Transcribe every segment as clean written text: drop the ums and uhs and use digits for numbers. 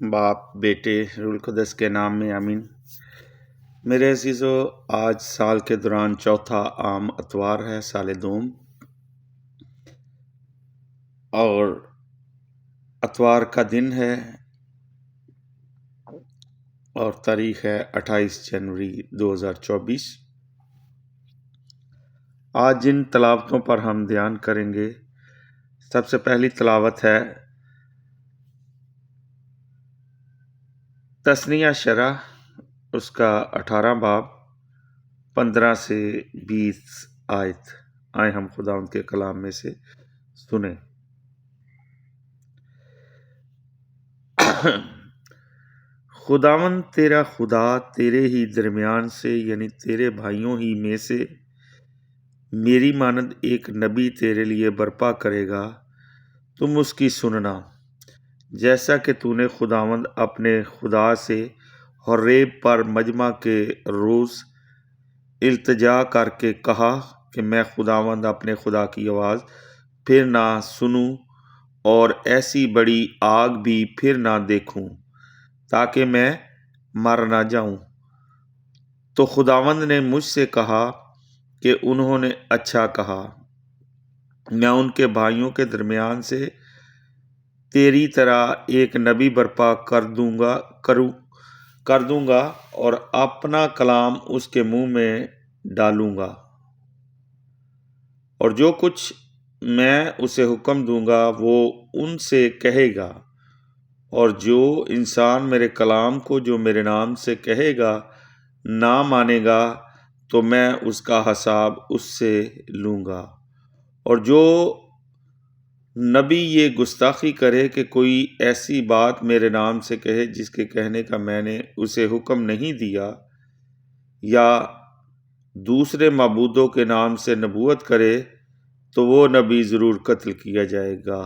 باپ بیٹے روح القدس کے نام میں آمین۔ میرے عزیزو، آج سال کے دوران چوتھا عام اتوار ہے، سال دوم، اور اتوار کا دن ہے اور تاریخ ہے 28 جنوری 2024۔ آج جن تلاوتوں پر ہم دھیان کریں گے، سب سے پہلی تلاوت ہے تثنیہ شرح، اس کا 18 باب 15 سے 20 آیت۔ آئیں ہم خدا ان کے کلام میں سے سنیں۔ خداوند تیرا خدا تیرے ہی درمیان سے، یعنی تیرے بھائیوں ہی میں سے میری مانند ایک نبی تیرے لیے برپا کرے گا، تم اس کی سننا، جیسا کہ تو نے خداوند اپنے خدا سے حریب پر مجمع کے روز التجا کر کے کہا کہ میں خداوند اپنے خدا کی آواز پھر نہ سنوں اور ایسی بڑی آگ بھی پھر نہ دیکھوں تاکہ میں مر نہ جاؤں۔ تو خداوند نے مجھ سے کہا کہ انہوں نے اچھا کہا، میں ان کے بھائیوں کے درمیان سے تیری طرح ایک نبی برپا کر دوں گا اور اپنا کلام اس کے منہ میں ڈالوں گا، اور جو کچھ میں اسے حکم دوں گا وہ ان سے کہے گا، اور جو انسان میرے کلام کو جو میرے نام سے کہے گا نہ مانے گا تو میں اس کا حساب اس سے لوں گا۔ اور جو نبی یہ گستاخی کرے کہ کوئی ایسی بات میرے نام سے کہے جس کے کہنے کا میں نے اسے حکم نہیں دیا، یا دوسرے معبودوں کے نام سے نبوت کرے، تو وہ نبی ضرور قتل کیا جائے گا۔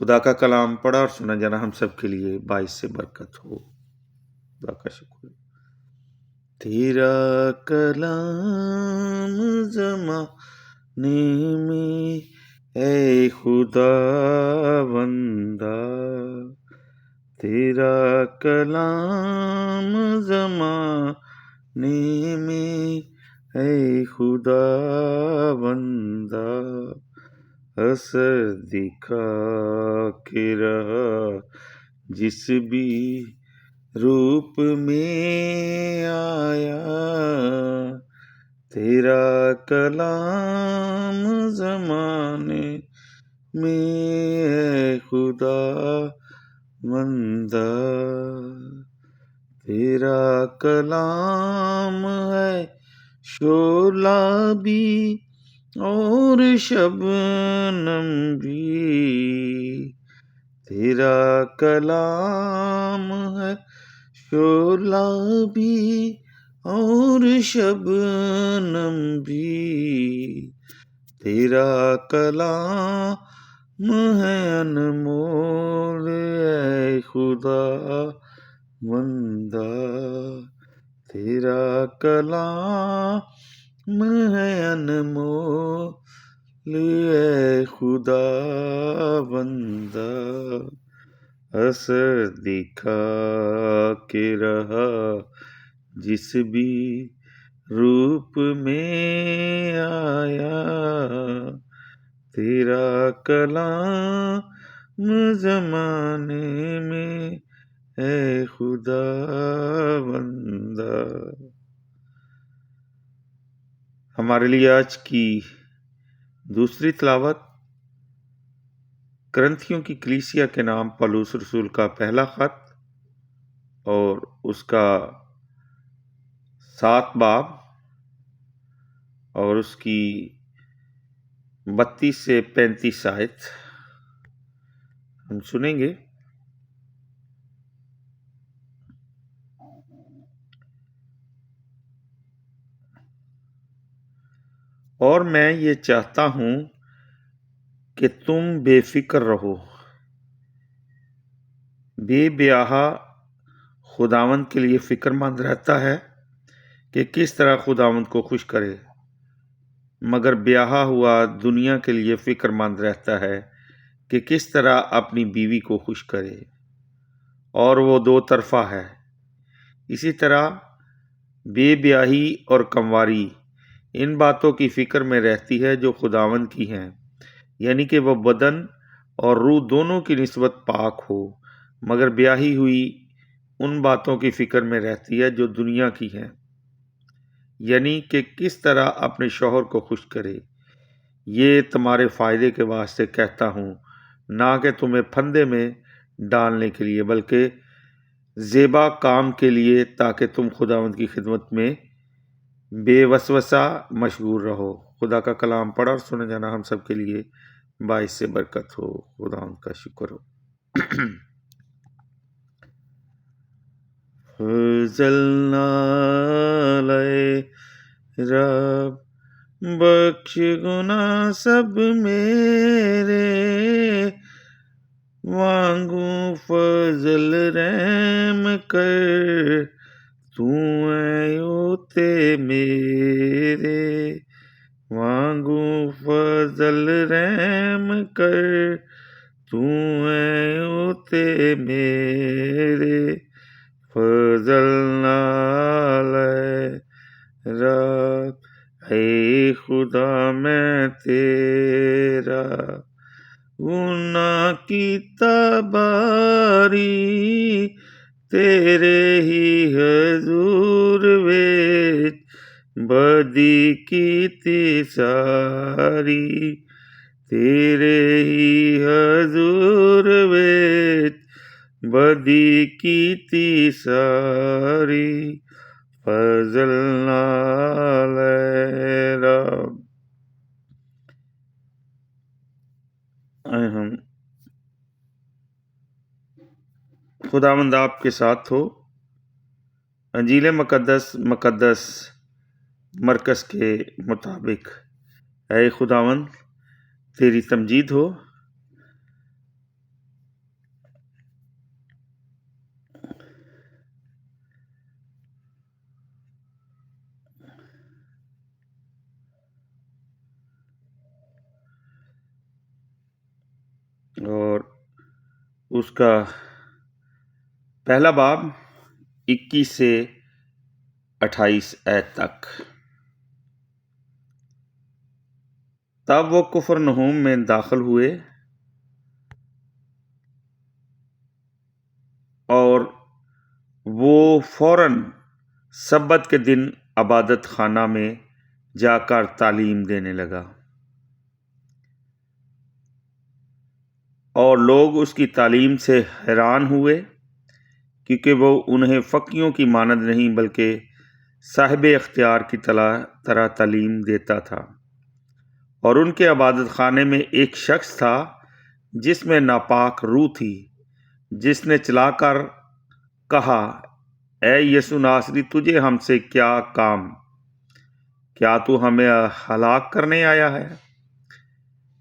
خدا کا کلام پڑھا اور سنا جانا ہم سب کے لیے باعث سے برکت ہو۔ خدا کا شکر۔ تیرا کلام زمانے میں اے خدا بندہ، تیرا کلام زمانے میں اے خدا بندہ، اثر دکھا کے رہا جس بھی روپ میں آیا، تیرا کلام زمانے میں اے خدا بندہ، تیرا کلام ہے شعلہ بھی اور شبنم بھی، تیرا کلام ہے شعلہ بھی اور شبنم بھی، تیرا کلام ہے انمول اے خدا بندہ، تیرا کلام ہے انمول اے خدا بندہ، اثر دکھا کے رہا جس بھی روپ میں آیا، تیرا کلام زمانے میں اے خدا بندہ۔ ہمارے لیے آج کی دوسری تلاوت کرنتھیوں کی کلیسیا کے نام پولس رسول کا پہلا خط اور اس کا 7 باب اور اس کی 32 سے 35 آیت ہم سنیں گے۔ اور میں یہ چاہتا ہوں کہ تم بے فکر رہو۔ بے بیاہا خداوند کے لیے فکر مند رہتا ہے کہ کس طرح خداوند کو خوش کرے، مگر بیاہا ہوا دنیا کے لیے فکر مند رہتا ہے کہ کس طرح اپنی بیوی کو خوش کرے، اور وہ دو طرفہ ہے۔ اسی طرح بے بیاہی اور کنواری ان باتوں کی فکر میں رہتی ہے جو خداوند کی ہیں، یعنی کہ وہ بدن اور روح دونوں کی نسبت پاک ہو، مگر بیاہی ہوئی ان باتوں کی فکر میں رہتی ہے جو دنیا کی ہیں، یعنی کہ کس طرح اپنے شوہر کو خوش کرے۔ یہ تمہارے فائدے کے واسطے کہتا ہوں، نہ کہ تمہیں پھندے میں ڈالنے کے لیے، بلکہ زیبا کام کے لیے، تاکہ تم خداوند کی خدمت میں بے وسوسہ مشغول رہو۔ خدا کا کلام پڑھا اور سنے جانا ہم سب کے لیے باعث سے برکت ہو۔ خداوند کا شکر ہو۔ فضل علیہ رب بخش گناہ سب میرے، مانگوں فضل رحم کر تو اے اوتے میرے، مانگوں فضل رحم کر تو اے اوتے میرے، فضل علیہ رب۔ اے خدا میں تیرا گناہ کی تباری، تیرے ہی حضور وچ بدی کیتی ساری، تیرے ہی حضور وچ بدی کیتی ساری، فضل علیہ رب۔ آئے ہم خداوند آپ کے ساتھ ہو۔ انجیل مقدس مرکز کے مطابق، اے خداوند تیری تمجید ہو۔ اور اس کا پہلا باب 21 سے 28 آیت تک۔ تب وہ کفرنہوم میں داخل ہوئے اور وہ فوراً سبت کے دن عبادت خانہ میں جا کر تعلیم دینے لگا، اور لوگ اس کی تعلیم سے حیران ہوئے، کیونکہ وہ انہیں فقیوں کی مانند نہیں بلکہ صاحب اختیار کی طرح تعلیم دیتا تھا۔ اور ان کے عبادت خانے میں ایک شخص تھا جس میں ناپاک روح تھی، جس نے چلا کر کہا، اے یسوع ناصری، تجھے ہم سے کیا کام؟ کیا تو ہمیں ہلاک کرنے آیا ہے؟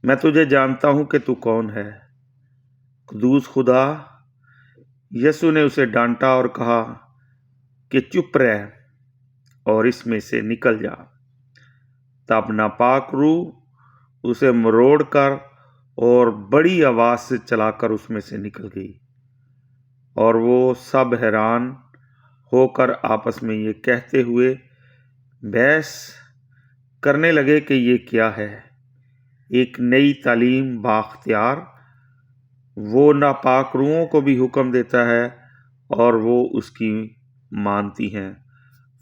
میں تجھے جانتا ہوں کہ تو کون ہے، قدوس خدا۔ یسوع نے اسے ڈانٹا اور کہا کہ چپ رہ اور اس میں سے نکل جا۔ تب ناپاک روح اسے مروڑ کر اور بڑی آواز سے چلا کر اس میں سے نکل گئی، اور وہ سب حیران ہو کر آپس میں یہ کہتے ہوئے بحث کرنے لگے کہ یہ کیا ہے، ایک نئی تعلیم بااختیار۔ وہ ناپاک روحوں کو بھی حکم دیتا ہے اور وہ اس کی مانتی ہیں۔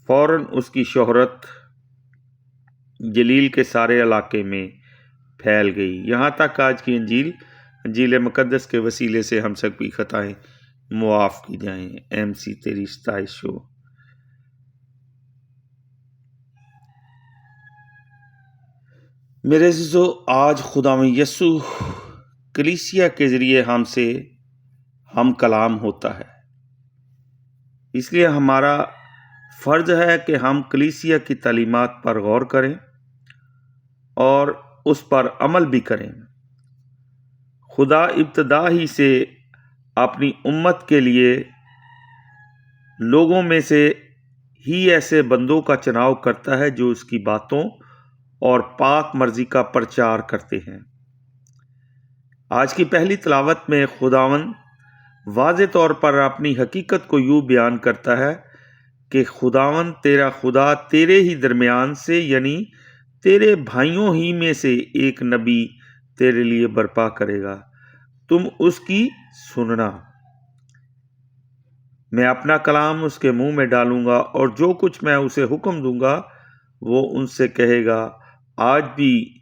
فوراً اس کی شہرت جلیل کے سارے علاقے میں پھیل گئی، یہاں تک آج کی انجیل مقدس کے وسیلے سے ہم سب کی خطائیں معاف کی جائیں۔ ایم سی تیری ستائش ہو۔ میرے عزیزو، آج خداوند یسوع کلیسیا کے ذریعے ہم سے ہم کلام ہوتا ہے، اس لیے ہمارا فرض ہے کہ ہم کلیسیا کی تعلیمات پر غور کریں اور اس پر عمل بھی کریں۔ خدا ابتدا ہی سے اپنی امت کے لیے لوگوں میں سے ہی ایسے بندوں کا چناؤ کرتا ہے جو اس کی باتوں اور پاک مرضی کا پرچار کرتے ہیں۔ آج کی پہلی تلاوت میں خداوند واضح طور پر اپنی حقیقت کو یوں بیان کرتا ہے کہ خداوند تیرا خدا تیرے ہی درمیان سے یعنی تیرے بھائیوں ہی میں سے ایک نبی تیرے لیے برپا کرے گا، تم اس کی سننا۔ میں اپنا کلام اس کے منہ میں ڈالوں گا اور جو کچھ میں اسے حکم دوں گا وہ ان سے کہے گا۔ آج بھی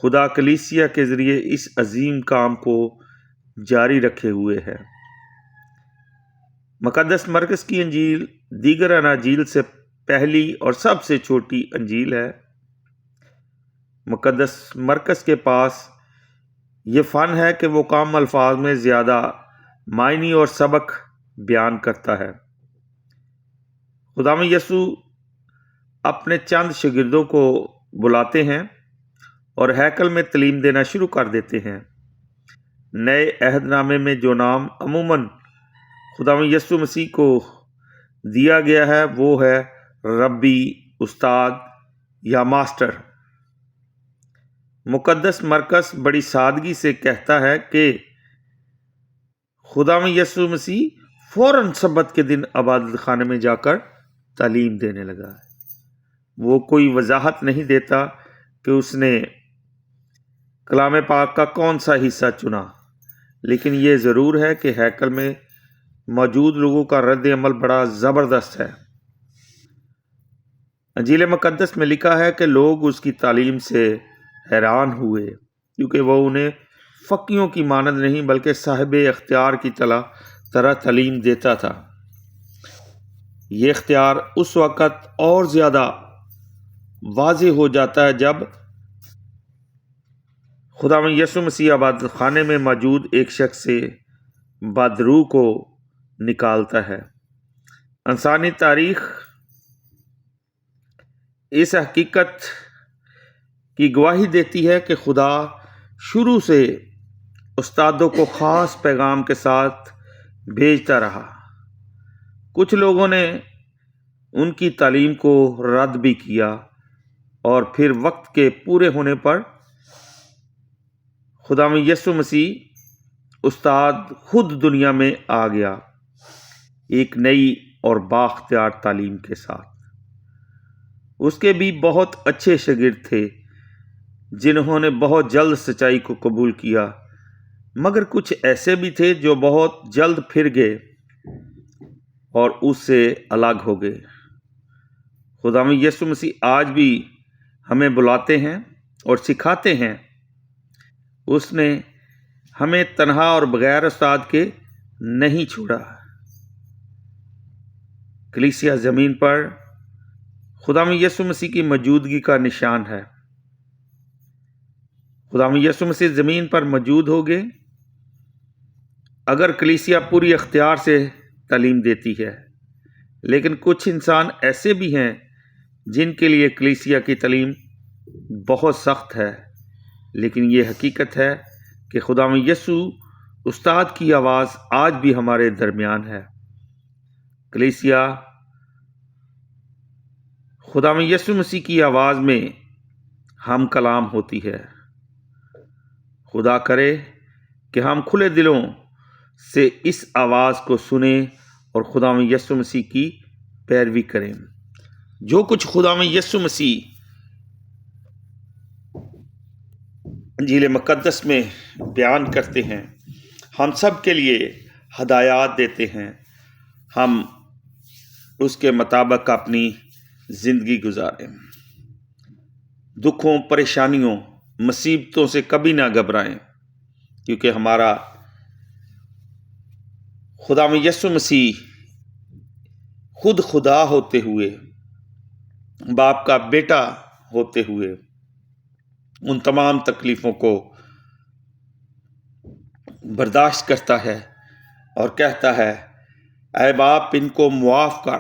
خدا کلیسیا کے ذریعے اس عظیم کام کو جاری رکھے ہوئے ہے۔ مقدس مرکز کی انجیل دیگر اناجیل سے پہلی اور سب سے چھوٹی انجیل ہے۔ مقدس مرکز کے پاس یہ فن ہے کہ وہ کم الفاظ میں زیادہ معنی اور سبق بیان کرتا ہے۔ خداوند یسوع اپنے چند شاگردوں کو بلاتے ہیں اور ہیکل میں تعلیم دینا شروع کر دیتے ہیں۔ نئے عہد نامے میں جو نام عموماً خداوند یسوع مسیح کو دیا گیا ہے وہ ہے ربی، استاد یا ماسٹر۔ مقدس مرکز بڑی سادگی سے کہتا ہے کہ خداوند یسوع مسیح فوراً سبت کے دن عبادت خانے میں جا کر تعلیم دینے لگا ہے۔ وہ کوئی وضاحت نہیں دیتا کہ اس نے کلام پاک کا کون سا حصہ چنا، لیکن یہ ضرور ہے کہ ہیکل میں موجود لوگوں کا رد عمل بڑا زبردست ہے۔ انجیل مقدس میں لکھا ہے کہ لوگ اس کی تعلیم سے حیران ہوئے کیونکہ وہ انہیں فقیوں کی مانند نہیں بلکہ صاحب اختیار کی طرح تعلیم دیتا تھا۔ یہ اختیار اس وقت اور زیادہ واضح ہو جاتا ہے جب خداوند یسوع مسیح عبادت خانے میں موجود ایک شخص سے بدروح کو نکالتا ہے۔ انسانی تاریخ اس حقیقت کی گواہی دیتی ہے کہ خدا شروع سے استادوں کو خاص پیغام کے ساتھ بھیجتا رہا۔ کچھ لوگوں نے ان کی تعلیم کو رد بھی کیا اور پھر وقت کے پورے ہونے پر خداوند یسوع مسیح استاد خود دنیا میں آ گیا ایک نئی اور بااختیار تعلیم کے ساتھ۔ اس کے بھی بہت اچھے شاگرد تھے جنہوں نے بہت جلد سچائی کو قبول کیا، مگر کچھ ایسے بھی تھے جو بہت جلد پھر گئے اور اس سے الگ ہو گئے۔ خداوند یسوع مسیح آج بھی ہمیں بلاتے ہیں اور سکھاتے ہیں۔ اس نے ہمیں تنہا اور بغیر استاد کے نہیں چھوڑا۔ کلیسیا زمین پر خداوند یسوع مسیح کی موجودگی کا نشان ہے۔ خداوند یسوع مسیح زمین پر موجود ہوگے اگر کلیسیا پوری اختیار سے تعلیم دیتی ہے، لیکن کچھ انسان ایسے بھی ہیں جن کے لیے کلیسیا کی تعلیم بہت سخت ہے، لیکن یہ حقیقت ہے کہ خداوند یسوع استاد کی آواز آج بھی ہمارے درمیان ہے۔ کلیسیا خداوند یسوع مسیح کی آواز میں ہم کلام ہوتی ہے۔ خدا کرے کہ ہم کھلے دلوں سے اس آواز کو سنیں اور خداوند یسوع مسیح کی پیروی کریں۔ جو کچھ خداوند یسوع مسیح انجیل مقدس میں بیان کرتے ہیں ہم سب کے لیے ہدایات دیتے ہیں۔ ہم اس کے مطابق اپنی زندگی گزاریں۔ دکھوں، پریشانیوں، مصیبتوں سے کبھی نہ گھبرائیں، کیونکہ ہمارا خداوند یسوع مسیح خود خدا ہوتے ہوئے، باپ کا بیٹا ہوتے ہوئے ان تمام تکلیفوں کو برداشت کرتا ہے اور کہتا ہے، اے باپ ان کو معاف کر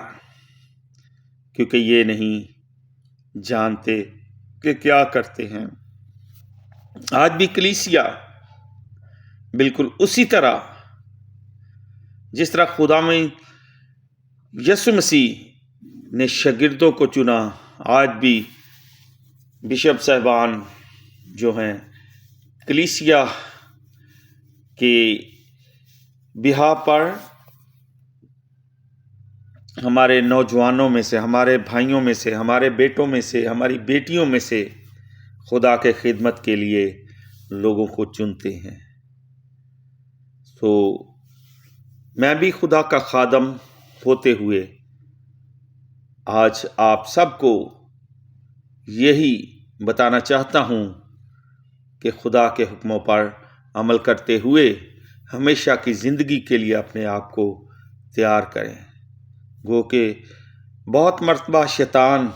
کیونکہ یہ نہیں جانتے کہ کیا کرتے ہیں۔ آج بھی کلیسیا بالکل اسی طرح جس طرح خداوند یسوع مسیح نے شاگردوں کو چنا، آج بھی بشپ صاحبان جو ہیں کلیسیا کہ بیاہ پر ہمارے نوجوانوں میں سے، ہمارے بھائیوں میں سے، ہمارے بیٹوں میں سے، ہماری بیٹیوں میں سے خدا کے خدمت کے لیے لوگوں کو چنتے ہیں۔ تو میں بھی خدا کا خادم ہوتے ہوئے آج آپ سب کو یہی بتانا چاہتا ہوں کہ خدا کے حکموں پر عمل کرتے ہوئے ہمیشہ کی زندگی کے لیے اپنے آپ کو تیار کریں، گو کہ بہت مرتبہ شیطان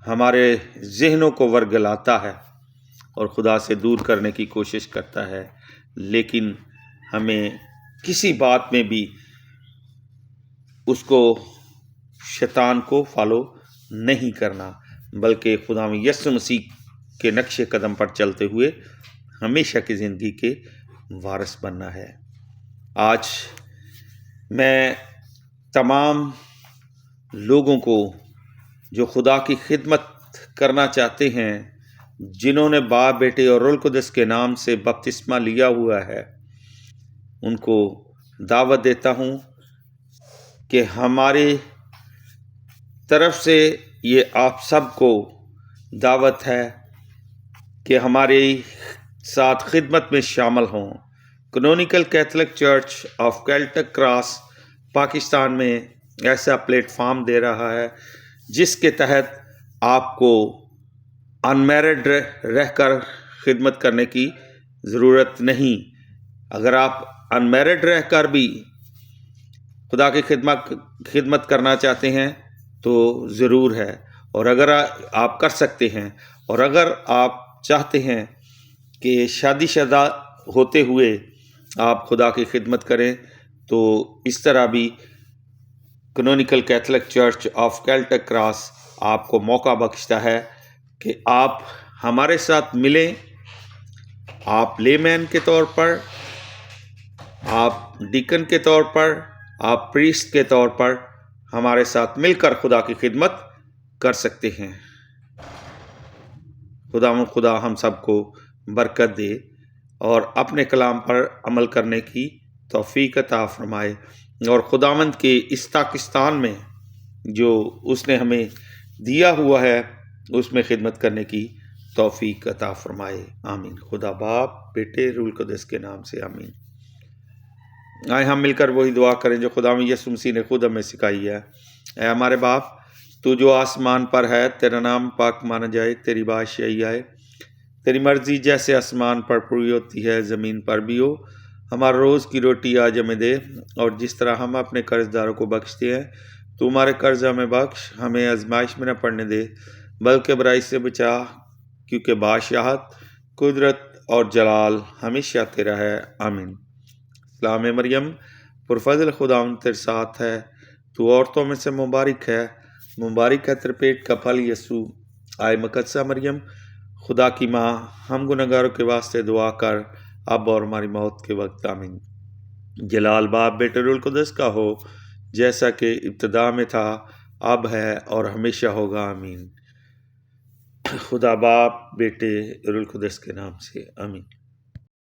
ہمارے ذہنوں کو ورگلاتا ہے اور خدا سے دور کرنے کی کوشش کرتا ہے، لیکن ہمیں کسی بات میں بھی اس کو شیطان کو فالو نہیں کرنا، بلکہ خدا یسوع مسیح کے نقش قدم پر چلتے ہوئے ہمیشہ کی زندگی کے وارث بننا ہے۔ آج میں تمام لوگوں کو جو خدا کی خدمت کرنا چاہتے ہیں، جنہوں نے باپ، بیٹے اور روح القدس کے نام سے بپتسمہ لیا ہوا ہے، ان کو دعوت دیتا ہوں کہ ہماری طرف سے یہ آپ سب کو دعوت ہے کہ ہمارے ساتھ خدمت میں شامل ہوں۔ Canonical Catholic church of Celtic cross Pakistan میں ایسا پلیٹ فارم دے رہا ہے جس کے تحت آپ کو انمیرڈ رہ کر خدمت کرنے کی ضرورت نہیں۔ اگر آپ انمیرڈ رہ کر بھی خدا کی خدمت کرنا چاہتے ہیں تو ضرور ہے، اور اگر آپ کر سکتے ہیں، اور اگر آپ چاہتے ہیں کہ شادی شدہ ہوتے ہوئے آپ خدا کی خدمت کریں تو اس طرح بھی canonical Catholic church of Celtic cross آپ کو موقع بخشتا ہے کہ آپ ہمارے ساتھ ملیں۔ آپ لے مین کے طور پر، آپ ڈیکن کے طور پر، آپ پریسٹ کے طور پر ہمارے ساتھ مل کر خدا کی خدمت کر سکتے ہیں۔ خدا ہم سب کو برکت دے اور اپنے کلام پر عمل کرنے کی توفیق عطا فرمائے، اور خداوند کے اس پاکستان میں جو اس نے ہمیں دیا ہوا ہے اس میں خدمت کرنے کی توفیق عطا فرمائے۔ آمین۔ خدا باپ، بیٹے، روح القدس کے نام سے آمین۔ آئے ہم مل کر وہی دعا کریں جو خدا یسوع مسیح نے خود ہمیں سکھائی ہے۔ اے ہمارے باپ، تو جو آسمان پر ہے، تیرا نام پاک مانا جائے، تیری بادشاہی آئے، تیری مرضی جیسے آسمان پر پوری ہوتی ہے زمین پر بھی ہو۔ ہمارا روز کی روٹی آج ہمیں دے، اور جس طرح ہم اپنے قرض داروں کو بخشتے ہیں تو ہمارے قرض ہمیں بخش، ہمیں آزمائش میں نہ پڑنے دے بلکہ برائی سے بچا، کیونکہ بادشاہت، قدرت اور جلال ہمیشہ تیرا ہے۔ آمین۔ سلام مریم، پرفضل خداوند تیرے ساتھ ہے، تو عورتوں میں سے مبارک ہے، مبارک ہے تیرے پیٹ کا پھل یسوع۔ آئے مقدسہ مریم، خدا کی ماں، ہم گنہگاروں کے واسطے دعا کر، اب اور ہماری موت کے وقت۔ آمین۔ جلال باپ، بیٹے، روح القدس کا ہو، جیسا کہ ابتدا میں تھا، اب ہے اور ہمیشہ ہوگا۔ آمین۔ خدا باپ، بیٹے، روح القدس کے نام سے آمین۔